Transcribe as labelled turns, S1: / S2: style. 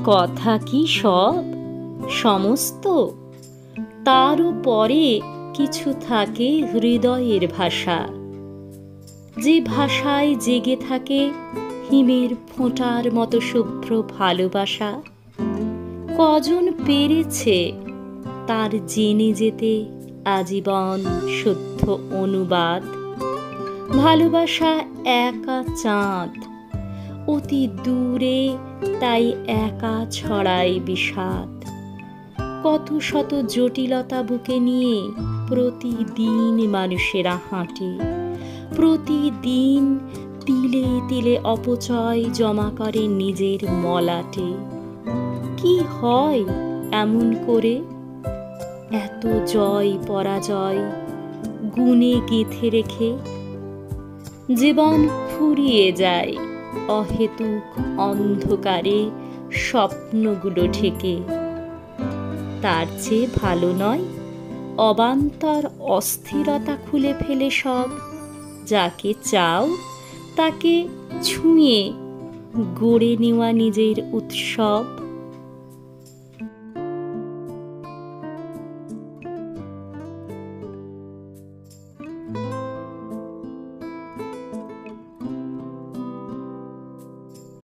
S1: কথা কি সব সমস্ত, তারও পরে কিছু থাকে হৃদয়ের ভাষা, যে ভাষায় জেগে থাকে হিমের ফোঁটার মতো শুভ্র ভালোবাসা। কজন পেরেছে তার জেনে যেতে আজীবন শুদ্ধ অনুবাদ। ভালোবাসা একা চাঁদ, অতি দূরে তাই একা ছড়ায় বিষাদ। কত শত জটিলতা বুকে নিয়ে প্রতিদিন মানুষেরা হাঁটে, প্রতিদিন তিলে তিলে অপচয় জমা করে নিজের মলাটে। কি হয় এমন করে এত জয় পরাজয় গুণে গেঁথে রেখে? জীবন ফুরিয়ে যায় অহেতুক অন্ধকারে স্বপ্নগুলো ঢেকে। তার চেয়ে ভালো নয় অবান্তর অস্থিরতা খুলে ফেলে সব, যাকে চাও তাকে ছুঁয়ে গড়ে নেওয়া নিজের উৎসব।